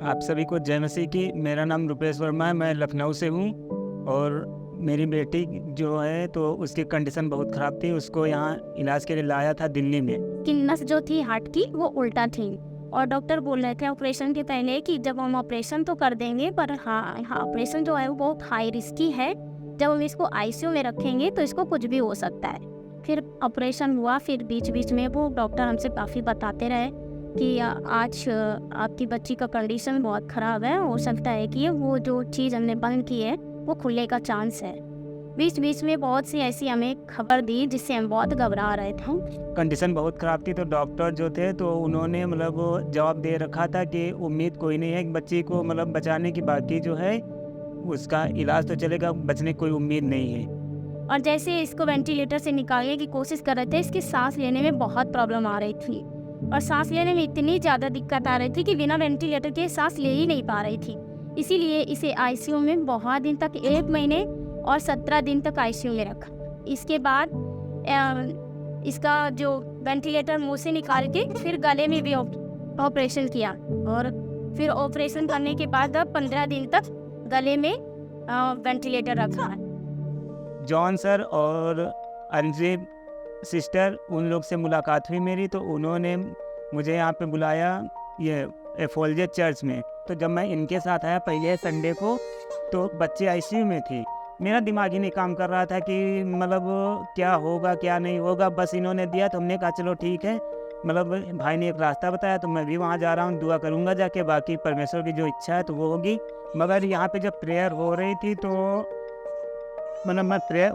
आप सभी को जय मसीह की। मेरा नाम रुपेश वर्मा है, मैं लखनऊ से हूँ। और मेरी बेटी जो है तो उसकी कंडीशन बहुत ख़राब थी, उसको यहाँ इलाज के लिए लाया था दिल्ली में। कि नस जो थी हार्ट की वो उल्टा थी और डॉक्टर बोल रहे थे ऑपरेशन के पहले कि जब हम ऑपरेशन तो कर देंगे पर हाँ ऑपरेशन जो है वो बहुत हाई रिस्की है। जब हम इसको आईसीयू में रखेंगे तो इसको कुछ भी हो सकता है। फिर ऑपरेशन हुआ, फिर बीच बीच में वो डॉक्टर हमसे काफ़ी बताते रहे कि आज आपकी बच्ची का कंडीशन बहुत ख़राब है, हो सकता है कि वो जो चीज़ हमने बंद की है वो खुलने का चांस है। बीच बीच में बहुत सी ऐसी हमें खबर दी जिससे हम बहुत घबरा रहे थे। कंडीशन बहुत ख़राब थी तो डॉक्टर जो थे तो उन्होंने मतलब जवाब दे रखा था कि उम्मीद कोई नहीं है, बच्ची को मतलब बचाने की, बाकी जो है उसका इलाज तो चलेगा, बचने की कोई उम्मीद नहीं है। और जैसे इसको वेंटिलेटर से निकालने की कोशिश कर रहे थे, इसकी सांस लेने में बहुत प्रॉब्लम आ रही थी और सांस लेने में इतनी ज़्यादा दिक्कत आ रही थी कि बिना वेंटिलेटर के सांस ले ही नहीं पा रही थी। इसीलिए इसे आईसीयू में बहुत दिन तक 1 महीने और 17 दिन तक आईसीयू में रखा। इसके बाद इसका जो वेंटिलेटर मुंह से निकाल के फिर गले में भी ऑपरेशन किया और फिर ऑपरेशन करने के बाद अब 15 दिन तक गले में वेंटिलेटर रखा है। जॉन सर और अंजीब सिस्टर, उन लोग से मुलाकात हुई मेरी, तो उन्होंने मुझे यहाँ पे बुलाया ये एफोल्जेट चर्च में। तो जब मैं इनके साथ आया पहले संडे को तो बच्ची आईसीयू में थी। मेरा दिमाग ही नहीं काम कर रहा था कि मतलब क्या होगा क्या नहीं होगा। बस इन्होंने दिया तो हमने कहा चलो ठीक है, मतलब भाई ने एक रास्ता बताया तो मैं भी वहाँ जा रहा हूँ, दुआ करूँगा जाके, बाकी परमेश्वर की जो इच्छा है तो वो होगी। मगर यहाँ पे जब प्रेयर हो रही थी तो मतलब मैं प्रेयर,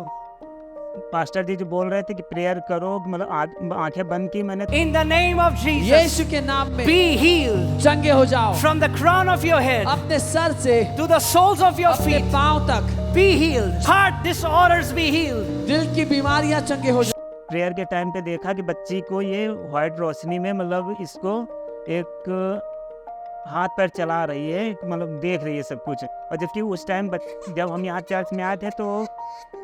पास्टर जी जो बोल रहे थे कि प्रेयर करो, मतलब आंखें बंद की मैंने। In the name of Jesus, यीशु के नाम में be healed चंगे हो जाओ। from the crown of your head अपने सर से to the soles of your अपने feet. पांव तक Be healed. Heart disorders be healed. दिल की बीमारियां चंगे हो जाओ। प्रेयर के टाइम पे देखा कि बच्ची को ये वाइट रोशनी में मतलब इसको एक हाथ पैर चला रही है, मतलब देख रही है सब कुछ। और जबकि उस टाइम जब हम यहाँ चर्च में आए थे तो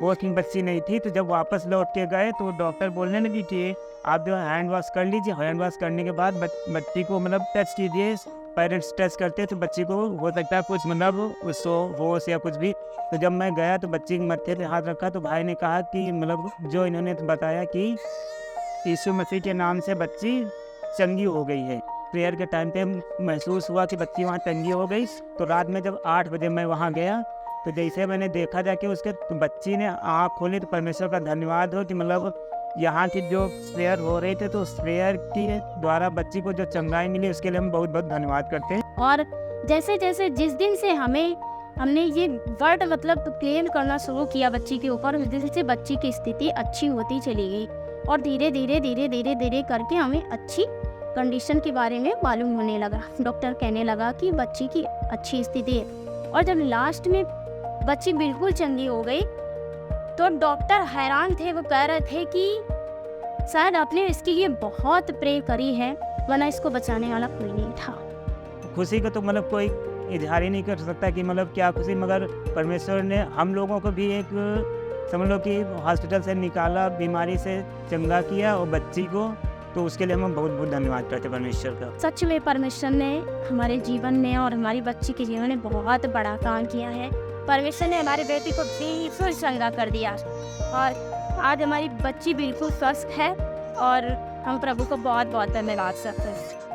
वो बच्ची नहीं थी। तो जब वापस लौट के गए तो डॉक्टर बोलने लगी कि आप जो हैंड वॉश कर लीजिए। हैंड वॉश करने के बाद बच्ची को मतलब टच कीजिए। पेरेंट्स टच करते तो बच्ची को हो सकता है कुछ मतलब उसको होश या कुछ भी। तो जब मैं गया तो बच्ची के मत्थे पे हाथ रखा तो भाई ने कहा कि मतलब जो इन्होंने बताया कि यीशु मसीह के नाम से बच्ची चंगी हो गई है। प्रेयर के टाइम पे महसूस हुआ कि बच्ची वहाँ चंगी हो गई। तो रात में जब 8 बजे मैं वहाँ गया तो जैसे मैंने देखा जाके उसके तो बच्ची ने आँख खोली। तो परमेश्वर का धन्यवाद हो कि मतलब यहाँ की जो प्रेयर हो रही थे तो उस प्रेयर के द्वारा बच्ची को जो चंगाई मिली उसके लिए हम बहुत बहुत धन्यवाद करते हैं। और जैसे जैसे जिस दिन से हमने ये वर्ड मतलब क्लेम करना शुरू किया बच्ची के ऊपर, उस दिन से बच्ची की स्थिति अच्छी होती चली गई और धीरे धीरे करके हमें अच्छी कंडीशन के बारे में मालूम होने लगा। डॉक्टर कहने लगा कि बच्ची की अच्छी स्थिति है। और जब लास्ट में बच्ची बिल्कुल चंगी हो गई तो डॉक्टर हैरान थे। वो कह रहे थे कि शायद आपने इसके लिए बहुत प्रे करी है, वरना इसको बचाने वाला कोई नहीं था। खुशी का तो मतलब कोई इजहार ही नहीं कर सकता कि मतलब क्या खुशी। मगर परमेश्वर ने हम लोगों को भी एक समझ लो कि हॉस्पिटल से निकाला, बीमारी से चंगा किया और बच्ची को, तो उसके लिए हम बहुत बहुत धन्यवाद करते हैं परमेश्वर का। सच में परमेश्वर ने हमारे जीवन में और हमारी बच्ची के जीवन में बहुत बड़ा काम किया है। परमेश्वर ने हमारे बेटी को बिल्कुल चंगा कर दिया और आज हमारी बच्ची बिल्कुल स्वस्थ है और हम प्रभु को बहुत बहुत धन्यवाद करते हैं।